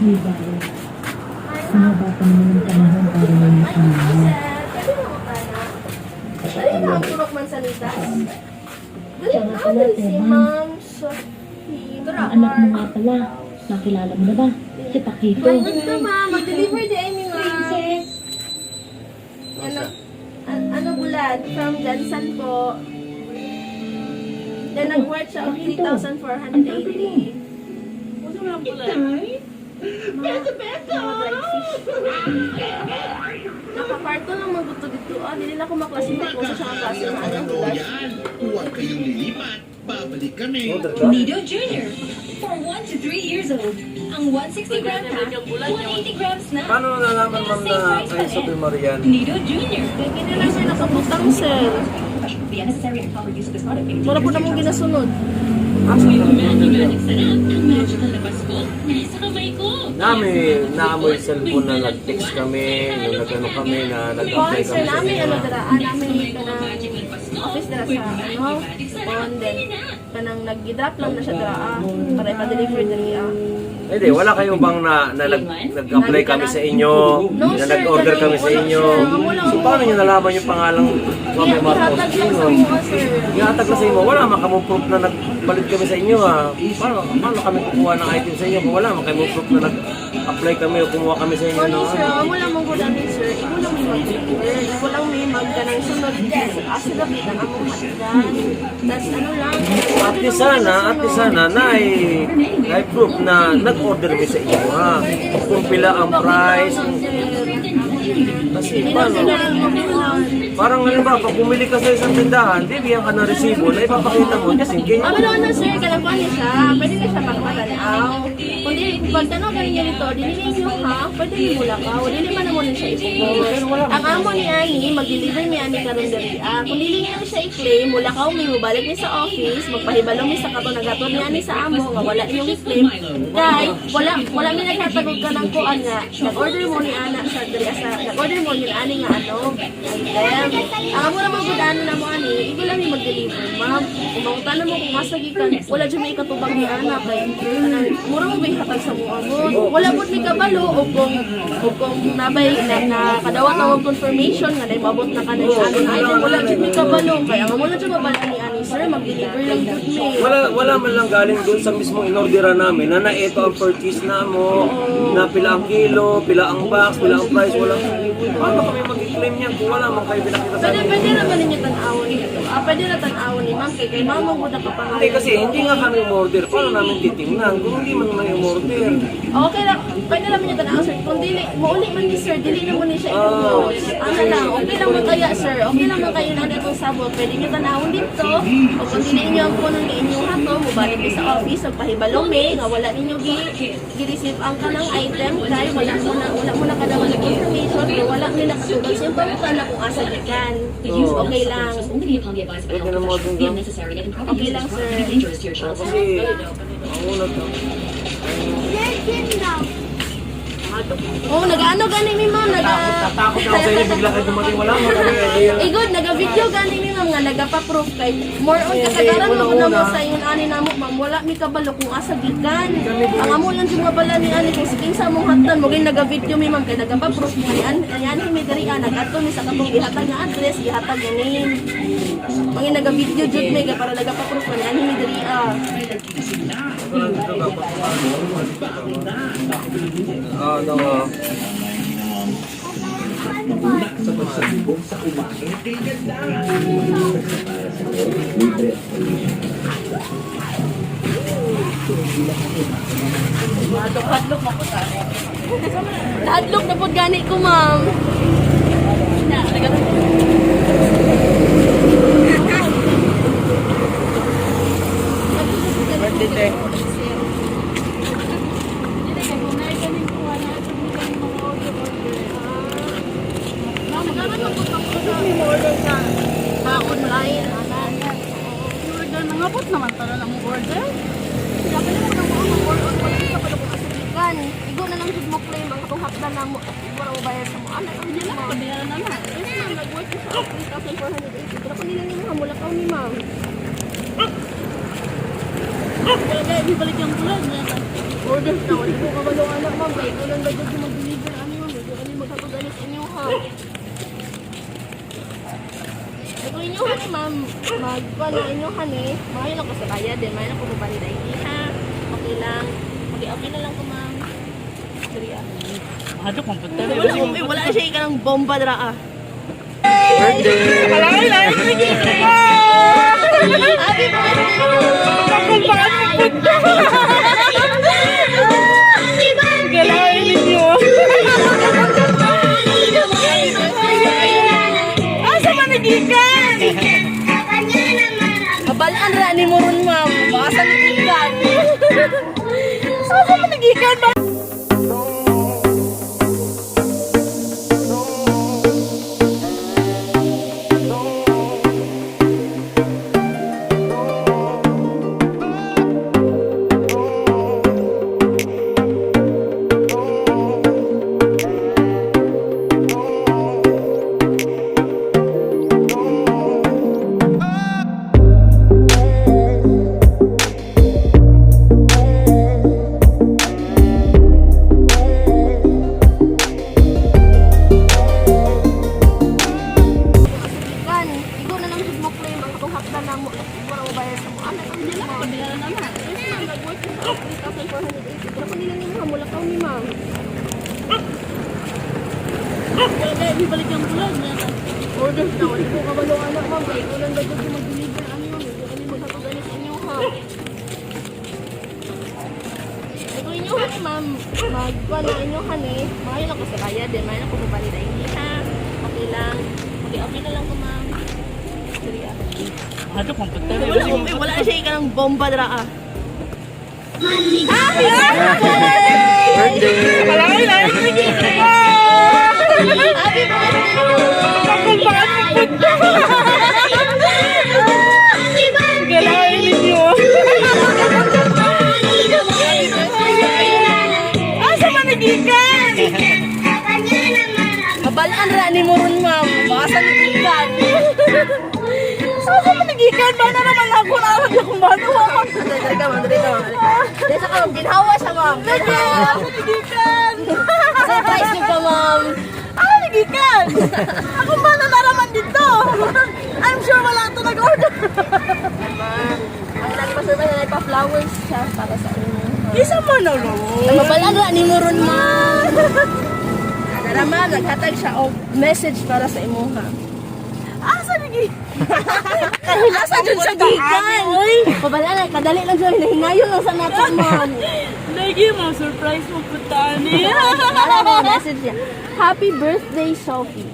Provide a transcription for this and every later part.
Di ba? Mahaba pa naman ang panahon para may pamilya. Dali na ang turok man salitas. Dali Tsaka na pala, si Teman, Mam Sophie. ang anak mo nga pala. Nakilala mo na ba? Si Pakito. Ito ma, mag-deliver di ay mga. Ano Bulad? From Johnson po. Then nag-work siya of 3,480. Puso lang Bulad. Nakaparto lang maguto dito. Dili na ko maklasita ko sa siyang klase na alam Bulad. Huwag kayong lilipat. Babalik kami. Nido Jr. For 1 to 3 years old. Ang 160 gram pack, 180 grams na. Paano nalaman ma'am na kay Sophie Marian? Nido Jr. Kaya kinila siya nakabutang sir. The unnecessary and proper use of this product may Wala po na mong ginasunod. yung magic sarap, ang magical na Pasko, nasa kamay ko. Naamoy cellphone na nag-text kami, nung nag-ano kami, na nag-apply Sir, kami sa namin ano inyo. daraan namin ka ng office dara sa ano, phone din. Kanang nag-drop lang na siya daraan para ipa-deliver diri Hindi, wala kayo bang nag-apply kami sa inyo, No, na sir, nag-order kami sa wala, inyo. sir. Wala, So paano nyo nalaman yung pangalang Mami Marcos? Ihatag lang sa Sino? mga sir. Ihatag na sa inyo, wala makamong proof na nagbalit kami sa inyo ha. Paano kami kukuha ng item sa inyo kung wala makamong proof na nag-apply kami o kumuha kami sa inyo Ano ng sir, ano? wala mong gudanin sir. Ikaw lang may mag-deliver. Ikaw lang may magkanang sunod. Kasi dapat ang among hatigan. Tapos ano lang. At di sana na ay proof na nag-order kami sa inyo ha. Kung pila ang price, kasi paano? Parang ano ba, pag bumili ka sa isang tindahan, bibigyan ka ng resibo na ipapakita mo just in case. Ano sir, kalabuan niya siya. Pwede na siya magpatanaw. Kung di, pag tanong ka niya nito, dinili niyo ha, pwede niyo mula ka. O dili man naman siya i-post. Ang amo ni Ani, mag-deliver ni Ani karon diri. Kung dili niyo siya i-claim, mula ka may mubalik niya sa office, magpahibalong mi sa katon nagaton ni Ani sa amo, nga wala niyo i-claim. Kay, wala mi nagtatagod ka ng kuan nga. Nag-order mo ni Ana sa diri sa nag-order mo ni Ani nga ano. Item. Ang amo naman gud ano na mo Ani, ikaw lang yung mag-deliver, ma'am. Kung mangutana mo kung asa gikan, wala jud may katubang ni Ana kay mura mo bay hatag sa mga mo. Wala pud mi kabalo o kung nabay na kadawat na wag confirmation nga naimabot na kanang ano na item, wala jud mi kabalo kay ang amo lang jud mabala ni Ani sir, mag-deliver lang jud mi. Wala man lang galing doon sa mismong inorderan namin na ito ang purchase na mo, na pila ang kilo, pila ang box, pila ang price, wala. Paano kami mag-claim niyan kung wala man kayo pinakita sa amin? Pwede naman ninyo tan-awon nito. Pwede na tan-awon ni ma'am kay ma'am mo na kapangalan. Hindi kasi hindi nga kami umorder. Paano namin titingnan kung hindi man may umorder? Okay lang, pwede naman yung tanaw sir. Kung dili, mauli man ni sir, dili na mo ni siya i-post. Ano lang, okay lang man kaya sir, okay lang man kayo na itong sabot. Pwede nyo tanawon dito. O kung dili nyo ang punong ni inyong hato, mubalik ni sa office, magpahibalong may, nga wala ninyo gi-receive ang kanang item, kaya wala mo na kadaman ng information, kaya wala mo na katulog. Siyempre mo ka na kung asa gikan. Okay lang. Only upon the advice of Pwede na mo doctors, dun the ka. unnecessary and improper Okay use of lang, this product sir. may be dangerous to your child's health. Kasi ang una to. Oh, nag-ano gani mi ma'am, Takot ako sa inyo, bigla kayo dumating wala mo. Igod, naga-video gani mi ma'am nga nagapa-proof kay more on kasagaran mo na mo sa ingon ani namo ma'am, wala mi kabalo kung asa gikan. Ang amo lang yung mabala ni ani kung sige sa mong hatan mo gin naga-video mi ma'am kay nagapa-proof mo ni ani mi diri nagadto mi sa katong gihatag nga address, gihatag nga name. Mangin naga-video jud mi kay para nagapa-proof ni ani mi diri No. Sa pagsabong sa umaga, kay ganda. Hadlok na po ta. Hadlok na po gani ko ma'am. Birthday. Online. Order na nga po naman para lang order. Sabi na mo na mo order pa sa palukong kasigan. Igo na lang jud mo claim ang atong hapdan na mo. Igo na mo bayad sa mo. Ano ang Hindi na pabayaran na na. Kasi ma'am, nag-work ko sa 3,480. Pero kung nila nila hamula ka ni ma'am. Wala kaya ibalik yung bulad niya. Order na, wala ko kabalo anak ma'am. Kaya ko lang dagdag yung mag-deliver. Ano yun? Medyo kami magkapagalit inyo ha. Ito inyo ha ma'am. Magpano inyo ha ni. Mahayin ako sa kaya din. Mahayin ako mabalid ID ha. Okay lang. Okay na lang ko ma'am. Sorry ah. Ano kung punta Wala siya ikanang bomba dra ah. Birthday! Happy birthday! Galain ninyo. Asa man nagikan? Kabalaan ra ni mo ron ma'am. Baka nagikan. Asa man nagikan ba? Kan, ikaw na lang mo claim ang atong hakdan na mo. Wala mo bayad sa mo. Ano ang dila ko dila na naman. Kasi ma'am nag-work sa 3,480. Pero kung nila nimo hamulakaw ni ma'am. Wala, ibalik ang Bulad niya. Order na, wala ko kabalo anak ma'am. Kaya ko lang dagdag yung mag-deliver. Ano yun? Medyo kami magkapagalit inyo ha. Ito inyo ha ma'am. Magpano inyo ha ni. Mahayin ako sa kaya din. Mahayin ako mabalid ID ha. Okay lang. Okay na lang ko ma'am. Sorry ah. Ano kung punta Wala siya ikanang bomba dra ah. Happy Birthday! Happy Galain ninyo. Asa man nagikan? Kabalaan ra ni mo ron ma'am. Baka nagikan. Asa man nagikan? Ba na naman ako naarag na kung bago ako. Dali ka ma'am. Desa ka ma'am. Ginhawa siya ma'am. Nagikan. Surprise niyo ka ma'am. Ano nagikan? Ako ba na naraman dito? I'm sure wala ito nag-order. Ang nagpa-surprise na nagpa-flowers siya para sa inyo. Isa mo na lang. Kabalaan ra ni mo ron ma'am. Dara ma'am, naghatag siya og message para sa imo ha. Asa nagikan? Asa dyan sa gikan? Kabalaan na, kadali lang siya. Hinahingayon lang sa natin ma'am. Lagi mo, surprise mo puntaan niya. Message niya. Happy birthday, Sophie.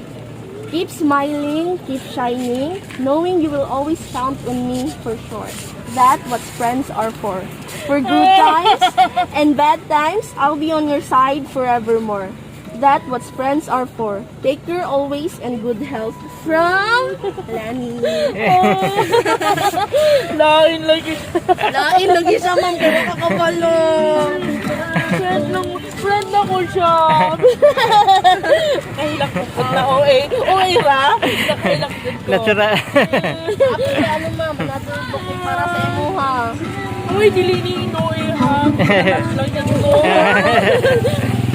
Keep smiling, keep shining, knowing you will always count on me for sure. That's what friends are for. For good times and bad times, I'll be on your side forevermore. That's what friends are for. Take care always and good health. From Lanny. Lain lagi. Lain lagi siya, ma'am. Kaya kakabalo. Friend na ko siya. Kahilak ko na OA. OA ra? Kahilak din ko. Natural. Happy ano, ma'am. Natulog ko para sa imo, ha. Uy, diliniin OA ha. Lang yan ko.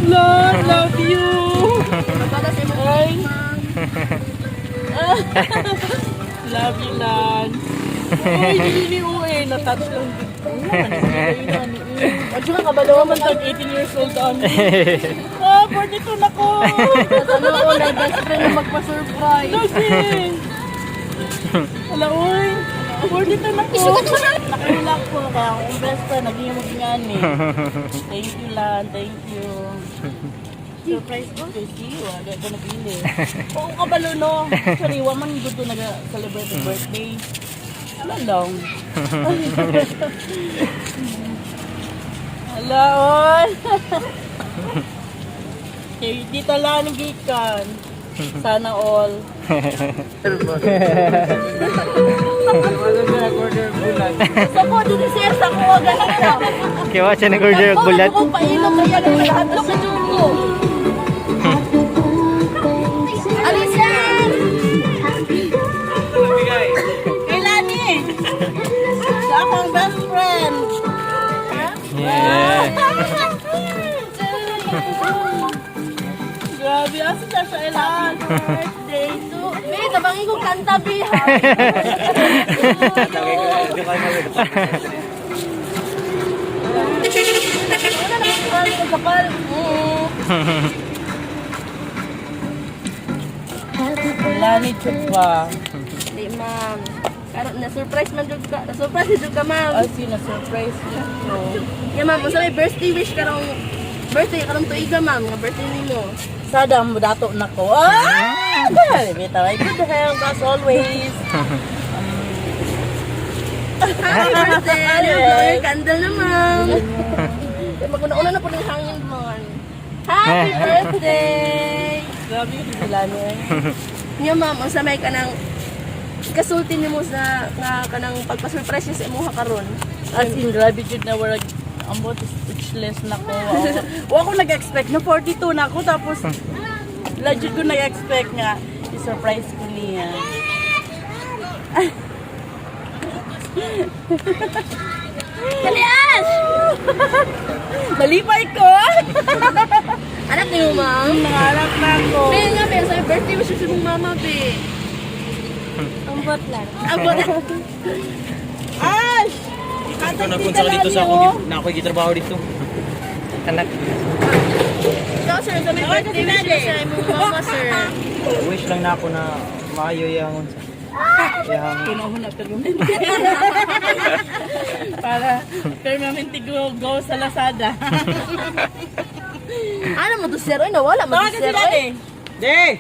Love you. Para sa imo, Ay. ma'am. Love you, Lan. Uy, dilini OA. Natouch lang din ko. Wag siya kabalo, Man tag 18 years old on. Ah, 42 na ko. Ano ako, nag-best friend na magpa-surprise. Lagi. Wala, uy. 42 na ko. Nakahilak ko. Kaya akong best friend. Naging magingani. Thank you, Lan. Thank you. Surprise ko? Kasi, wala ka nabili. Oo, kabalo, no? Actually, waman gusto nag-celebrate yung birthday. Ano lang? Hala, oy! Okay, dito lang gikan. Sana all. Gusto ko, dinisir sa ko, ganito. Kaya siya nag-order ng Bulad. Ako painom, kaya naglahat sa dulo. Alisan! Kay Lani! Siya akong best friend! Yeah. asa na siya ilan. Birthday to... Be, tabangin ko kanta, be. Wala ni Chupa. Di, ma'am. Karon na-surprise man jud ka. Na-surprise jud ka, ma'am. As in, na-surprise niya ko. Yeah, ma'am. Unsa may birthday wish karong tuiga, ma'am. Nga birthday nimo. Sada mo dato na ko. Ah! Bitaw, ay good health as always. Happy birthday! Blow your candle na, ma'am. Maguna-una na po ng hangin mo. Happy birthday! Grabe yung sila niya. Nga, ma'am. Unsa may kanang kasulti nimo sa nga kanang pagpa-surprise niya sa imuha karon. As in, grabe jud na warag ambot speechless na ko. Wa ko nag-expect na 42 na ako tapos legit ko nag-expect nga i-surprise ko niya. Kalias! Malipay ko! Anak niyo, ma'am. Nangarap na ako. Be, nga, be. Sa birthday wish sa mong mama, be. Ambot lang. Abot. Ash! Ito na kung dito sa ako, na ako'y gitrabaho dito. Anak. Ikaw, sir. Sa may birthday wish niyo sa imong mama, sir. Wish lang na ako na maayo yung Pinahon na permanent. Para permanent go sa Lazada. Ano mo to, sir? Oy, nawala mo to, sir. Oy. De!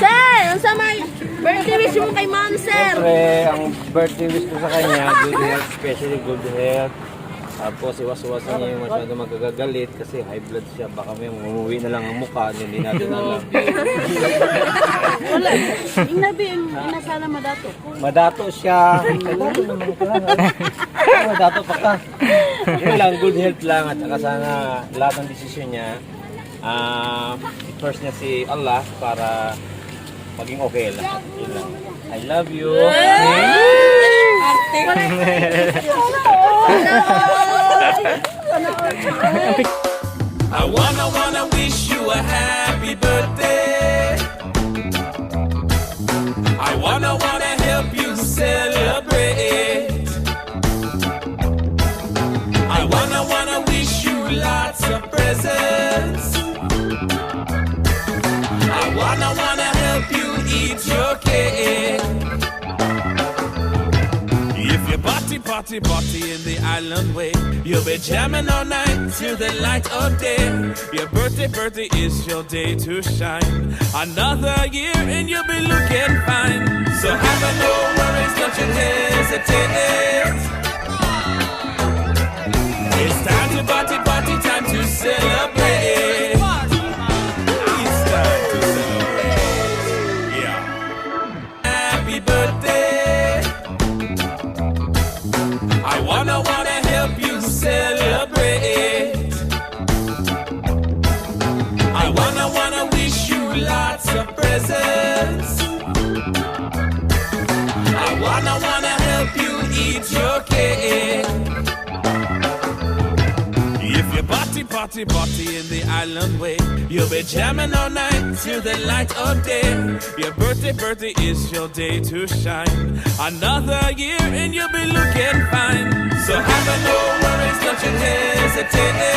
Sir, unsa may birthday wish mo kay ma'am, sir? Siyempre, ang birthday wish ko sa kanya, good health, especially good health. Tapos iwas-iwasan niya yung masyado magagagalit kasi high blood siya. Baka may umuwi na lang ang mukha, hindi natin alam. Wala. Ingnabi, inasala madato ko. Madato siya. Madato naman ka lang. Madato pa ka. Yun lang, good health lang. At saka sana lahat ng desisyon niya, first niya si Allah para maging okay lang. Yun lang. I love you. I wanna wish you a happy birthday. I wanna help you celebrate. I wanna wish you lots of presents. I wanna help you eat your cake. If you party in the island way, you'll be jamming all night till the light of day. Your birthday is your day to shine. Another year and you'll be looking fine. So have no worries, don't you hesitate. It's time to party, time to celebrate. It's time to celebrate. Yeah. Happy birthday. I wanna help you celebrate. I wanna wish you lots of presents. I wanna help you eat your cake. If you party in the island way, you'll be jamming all night till the light of day. Your birthday is your day to shine. Another year and you'll be looking fine. So have no worries, don't you hesitate.